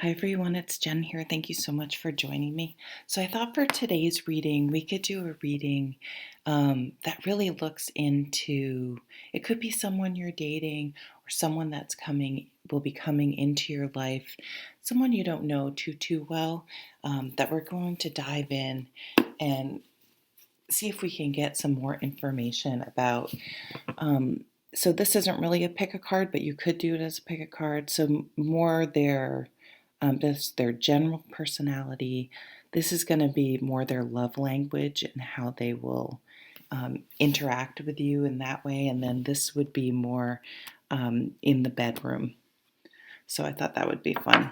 Hi everyone, it's Jen here. Thank you so much for joining me. So I thought for today's reading, we could do a reading that really looks into, it could be someone you're dating or someone that's will be coming into your life, someone you don't know too well, that we're going to dive in and see if we can get some more information about. So this isn't really a pick a card, but you could do it as a pick a card. So more just their general personality. This is going to be more their love language and how they will interact with you in that way. And then this would be more in the bedroom. So I thought that would be fun.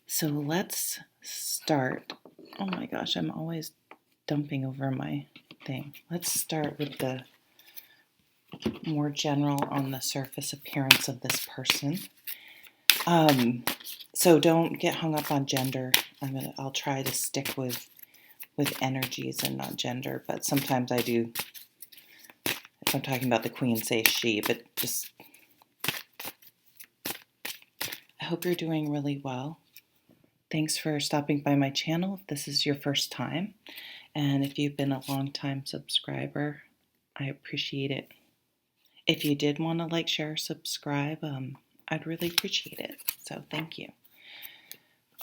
So let's start. Oh my gosh, I'm always dumping over my thing. Let's start with the more general on the surface appearance of this person. So don't get hung up on gender. I'll try to stick with energies and not gender, but sometimes I do. If I'm talking about the queen, say she, but just I hope you're doing really well. Thanks for stopping by my channel if this is your first time, and if you've been a long time subscriber, I appreciate it. If you did want to like, share, subscribe, I'd really appreciate it. So thank you.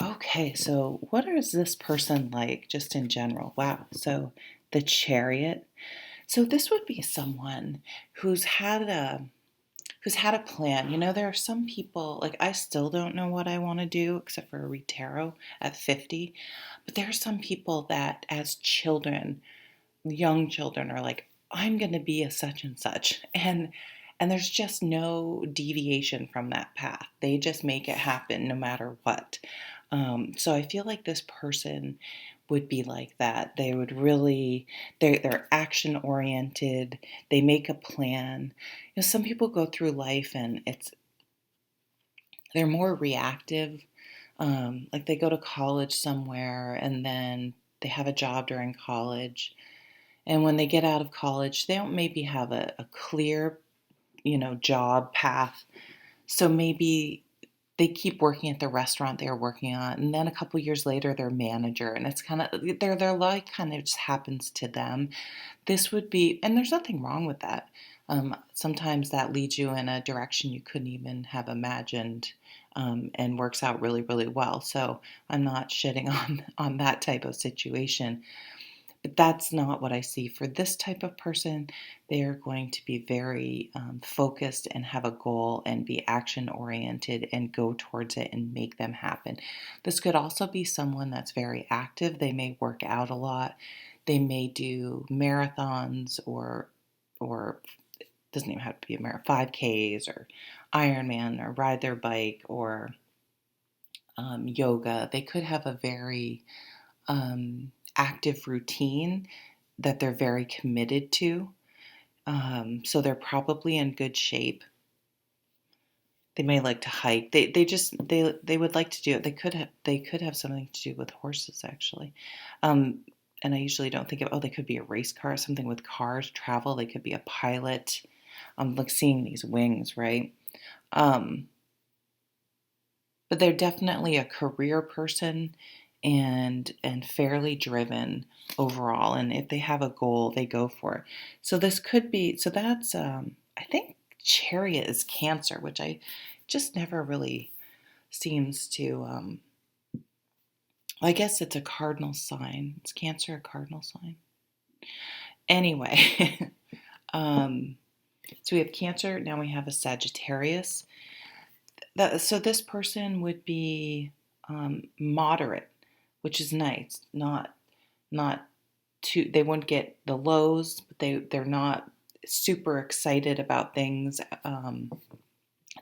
Okay, so what is this person like just in general? Wow. So the Chariot. So this would be someone who's had a plan. You know, there are some people, like I still don't know what I want to do except for read tarot at 50. But there are some people that as children, young children are like, I'm going to be a such and such. And there's just no deviation from that path. They just make it happen no matter what. So I feel like this person would be like that. They would really, they're action oriented. They make a plan. You know, some people go through life and they're more reactive. Like they go to college somewhere and then they have a job during college. And when they get out of college, they don't maybe have a clear, job path. So maybe they keep working at the restaurant they're working on, and then a couple years later they're manager, and it's kind of their life kind of just happens to them. This would be, and there's nothing wrong with that. Sometimes that leads you in a direction you couldn't even have imagined, and works out really, really well. So I'm not shitting on that type of situation. But that's not what I see for this type of person. They are going to be very focused and have a goal and be action oriented and go towards it and make them happen. This could also be someone that's very active. They may work out a lot. They may do marathons or it doesn't even have to be a marathon, 5Ks or Ironman, or ride their bike, or yoga. They could have a very active routine that they're very committed to. So they're probably in good shape. They may like to hike. They would like to do it. They could have something to do with horses actually. And I usually don't think of, they could be a race car, something with cars, travel. They could be a pilot. Like seeing these wings, right? But they're definitely a career person and fairly driven overall. And if they have a goal, they go for it. So this could be, so that's, I think Chariot is Cancer, which I just never really seems to, I guess it's a cardinal sign. Is Cancer a cardinal sign? Anyway, so we have Cancer, now we have a Sagittarius. So this person would be moderate, which is nice. Not too. They wouldn't get the lows, but they're not super excited about things.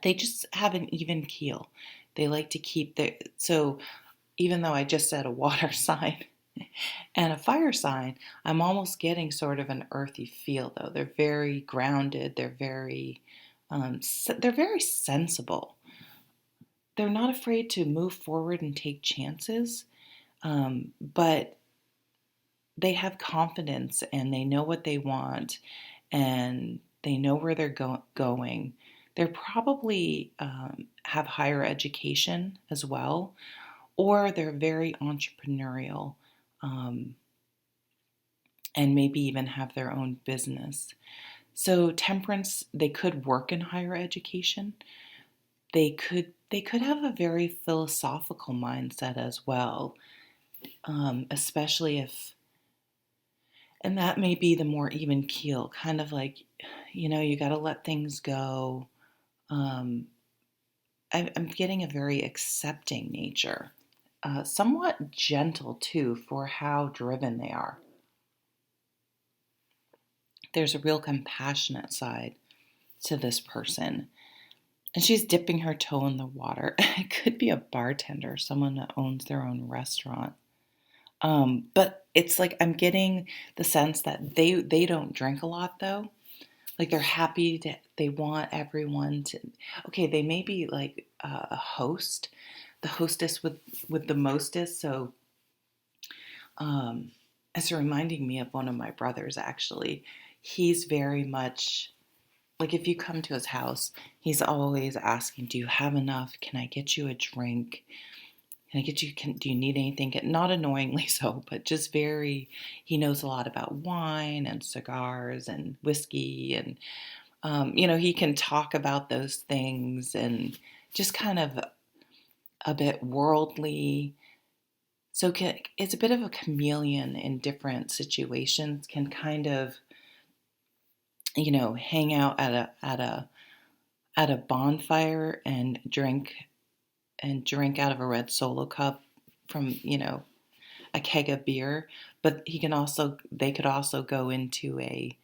They just have an even keel. They like to keep their. So even though I just said a water sign and a fire sign, I'm almost getting sort of an earthy feel though. They're very grounded. They're very sensible. They're not afraid to move forward and take chances, but they have confidence and they know what they want and they know where they're going. They're probably have higher education as well, or they're very entrepreneurial, um, and maybe even have their own business. So temperance, they could work in higher education. They could have a very philosophical mindset as well, especially if, and that may be the more even keel, kind of like, you got to let things go. Um, I'm getting a very accepting nature, somewhat gentle too for how driven they are. There's a real compassionate side to this person. And she's dipping her toe in the water. It could be a bartender, someone that owns their own restaurant. But it's like I'm getting the sense that they don't drink a lot though. Like they're happy to, they want everyone to. Okay, they may be like a host, the hostess with the mostest. So it's reminding me of one of my brothers actually. He's very much like if you come to his house, he's always asking, "Do you have enough? Can I get you a drink? Can I get you? Do you need anything?" Not annoyingly so, but just very. He knows a lot about wine and cigars and whiskey, and he can talk about those things and just kind of a bit worldly. So it's a bit of a chameleon in different situations. Can kind of hang out at a bonfire and drink out of a red Solo cup from a keg of beer, but they could also go into a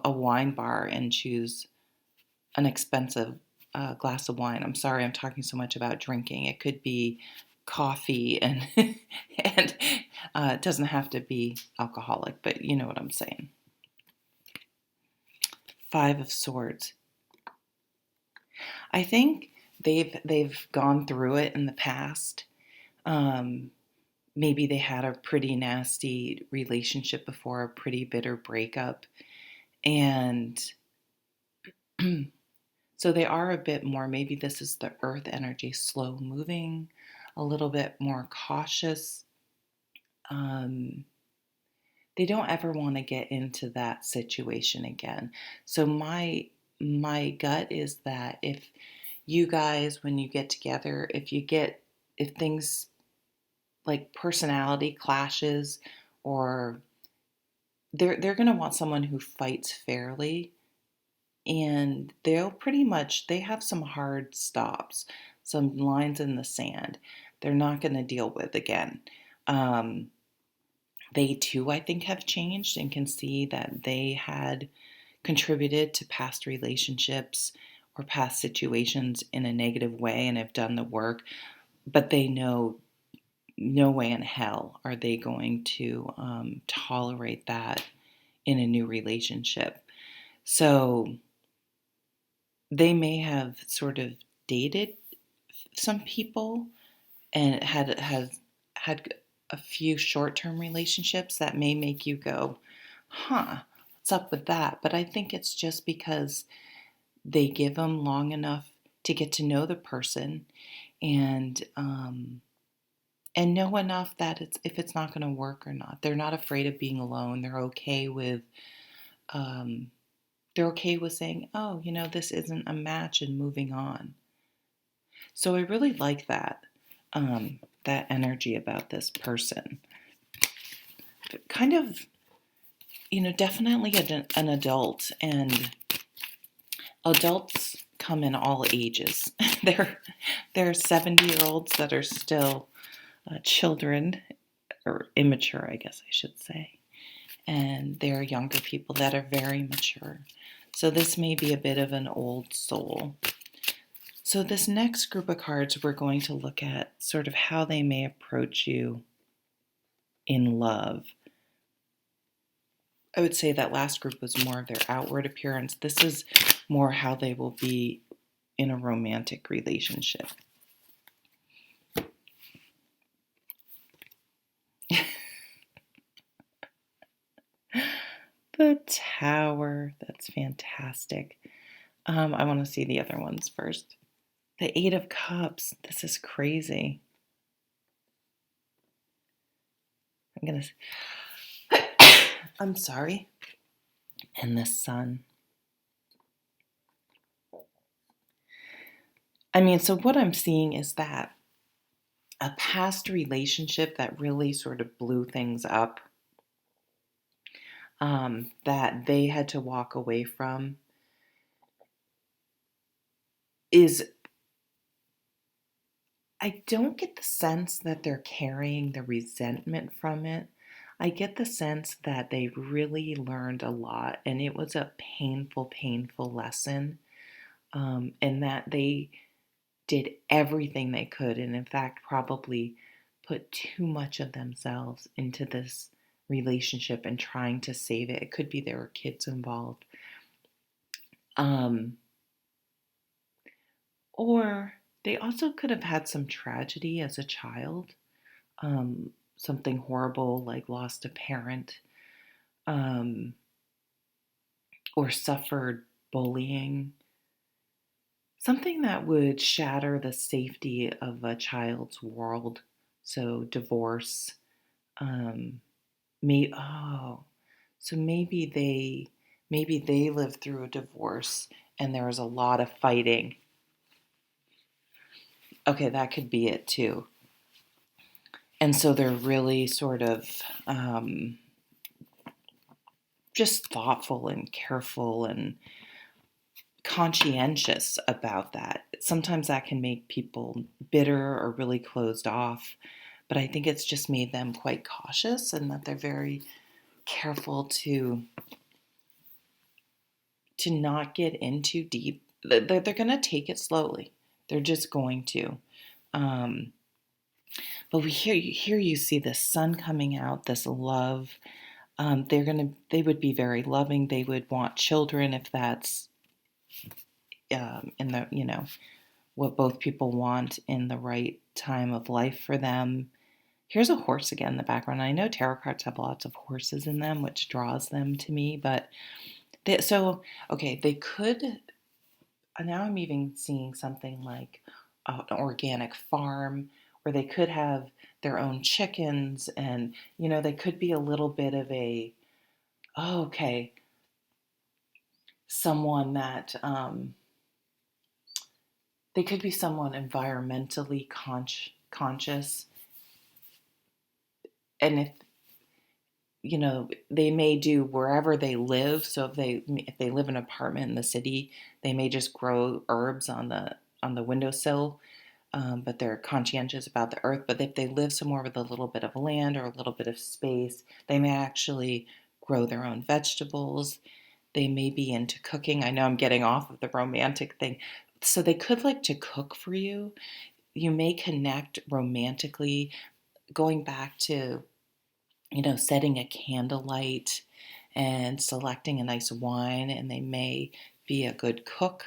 wine bar and choose an expensive glass of wine. I'm sorry, I'm talking so much about drinking. It could be coffee and and it doesn't have to be alcoholic, but you know what I'm saying. Five of Swords. I think they've gone through it in the past. Um, Maybe they had a pretty nasty relationship before, a pretty bitter breakup. And so they are a bit more, maybe this is the earth energy, slow moving, a little bit more cautious. Um, they don't ever want to get into that situation again. So my gut is that if you guys, when you get together, if things like personality clashes, or they're going to want someone who fights fairly, and they have some hard stops, some lines in the sand they're not going to deal with again. um, they too, I think, have changed and can see that they had contributed to past relationships or past situations in a negative way and have done the work, but they know no way in hell are they going to tolerate that in a new relationship. So they may have sort of dated some people and had a few short-term relationships that may make you go, huh, what's up with that? But I think it's just because they give them long enough to get to know the person, and know enough that if it's not going to work or not. They're not afraid of being alone. Um, they're okay with saying, oh, this isn't a match, and moving on. So I really like that energy about this person. Kind of, definitely an adult, and adults come in all ages. there are 70-year-olds that are still children, or immature, I guess I should say. And there are younger people that are very mature. So this may be a bit of an old soul. So this next group of cards, we're going to look at sort of how they may approach you in love. I would say that last group was more of their outward appearance. This is more how they will be in a romantic relationship. The Tower, that's fantastic. I want to see the other ones first. The Eight of Cups. This is crazy. I'm sorry. And the Sun. I mean, so what I'm seeing is that a past relationship that really sort of blew things up, that they had to walk away from, is, I don't get the sense that they're carrying the resentment from it. I get the sense that they really learned a lot and it was a painful, painful lesson, and that they did everything they could, and in fact, probably put too much of themselves into this relationship and trying to save it. It could be there were kids involved. Um, or they also could have had some tragedy as a child, something horrible like lost a parent, um, or suffered bullying, something that would shatter the safety of a child's world. So divorce, um, so maybe they lived through a divorce and there was a lot of fighting. Okay, that could be it too. And so they're really sort of, just thoughtful and careful and conscientious about that. Sometimes that can make people bitter or really closed off, but I think it's just made them quite cautious and that they're very careful to not get in too deep. They're going to take it slowly. They're just going to. Um, but here you see the sun coming out, this love. They would be very loving. They would want children if that's, in the, what both people want in the right time of life for them. Here's a horse again in the background. I know tarot cards have lots of horses in them, which draws them to me, but they could, now I'm even seeing something like an organic farm where they could have their own chickens and, they could be a little bit of a, oh, okay, someone that, they could be someone environmentally conscious. And they may do wherever they live. So if they live in an apartment in the city, they may just grow herbs on the windowsill, but they're conscientious about the earth. But if they live somewhere with a little bit of land or a little bit of space, they may actually grow their own vegetables. They may be into cooking. I know I'm getting off of the romantic thing. So they could like to cook for you. You may connect romantically, going back to, setting a candlelight and selecting a nice wine, and they may be a good cook.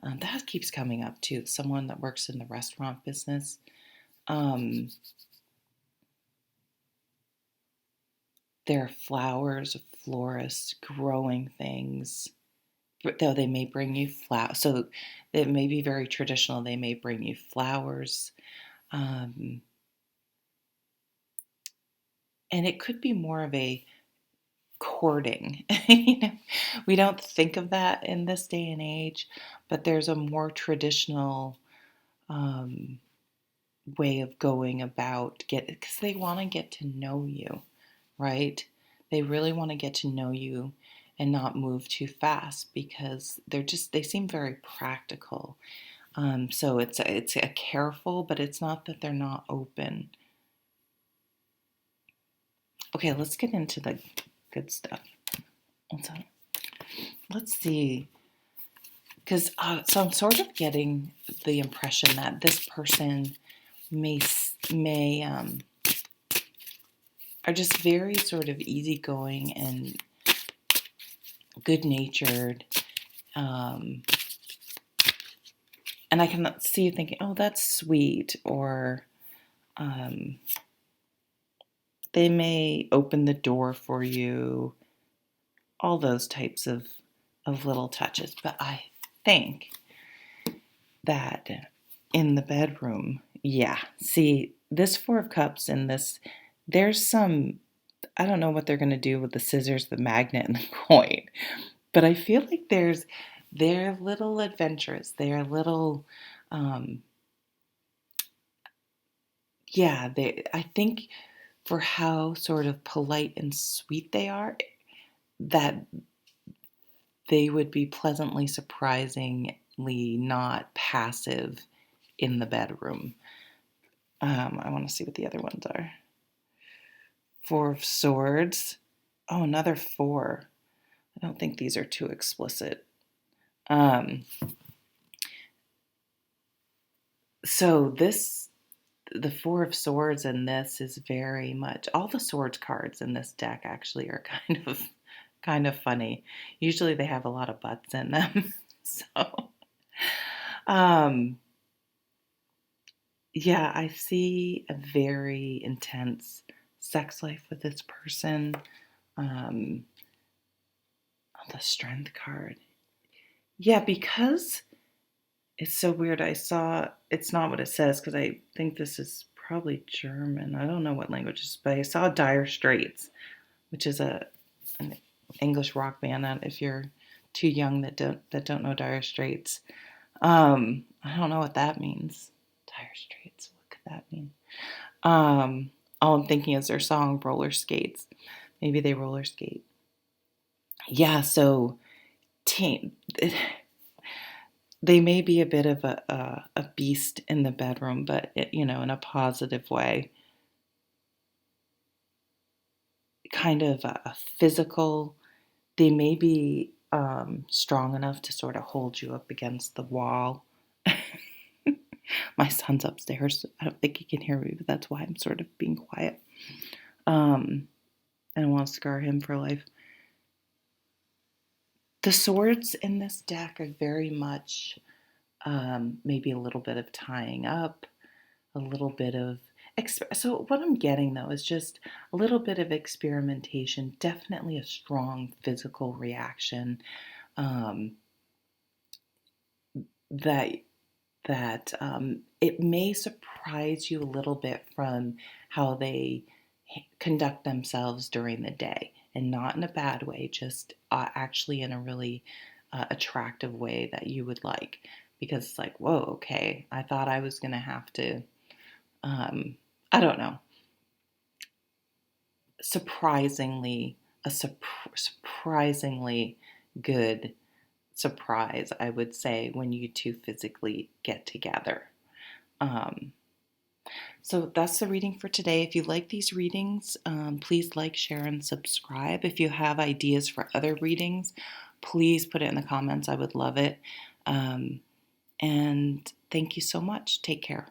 That keeps coming up too. Someone that works in the restaurant business. They're flowers, florists, growing things. Though they may bring you flowers, so it may be very traditional. They may bring you flowers, and it could be more of a courting. We don't think of that in this day and age, but there's a more traditional, um, way of going about because they want to get to know you, right? They really want to get to know you and not move too fast because they seem very practical. So it's a careful, but it's not that they're not open. Okay, let's get into the good stuff. So let's see, because so I'm sort of getting the impression that this person may are just very sort of easygoing and good natured, and I can see you thinking, oh, that's sweet, or um, they may open the door for you, all those types of little touches. But think that in the bedroom, yeah, see, this Four of Cups and this, there's some, I don't know what they're going to do with the scissors, the magnet, and the coin, but I feel like they're little adventurous. They're little, um, yeah, I think for how sort of polite and sweet they are, that they would be pleasantly surprisingly not passive in the bedroom. I want to see what the other ones are. Four of Swords. Oh, another four. I don't think these are too explicit. Um, so the Four of Swords in this is very much, all the swords cards in this deck actually are kind of funny. Usually they have a lot of butts in them. So, um, yeah, I see a very intense sex life with this person. Um, the Strength card. Yeah, because it's so weird. I saw, it's not what it says because I think this is probably German. I don't know what language it is, but I saw Dire Straits, which is an English rock band. That if you're too young that don't know Dire Straits, I don't know what that means. Dire Straits. What could that mean? All I'm thinking is their song Roller Skates. Maybe they roller skate. Yeah. So teen, they may be a bit of a beast in the bedroom, but in a positive way, kind of a physical. They may be strong enough to sort of hold you up against the wall. My son's upstairs. I don't think he can hear me, but that's why I'm sort of being quiet. And I want to scar him for life. The swords in this deck are very much maybe a little bit of tying up, a little bit of so what I'm getting though is just a little bit of experimentation, definitely a strong physical reaction, um, that it may surprise you a little bit from how they conduct themselves during the day, and not in a bad way, just actually in a really attractive way that you would like, because it's like, whoa, okay, I thought I was gonna have to, I don't know, surprisingly, surprisingly good surprise, I would say, when you two physically get together. Um, so that's the reading for today. If you like these readings, please like, share, and subscribe. If you have ideas for other readings, please put it in the comments. I would love it. And thank you so much. Take care.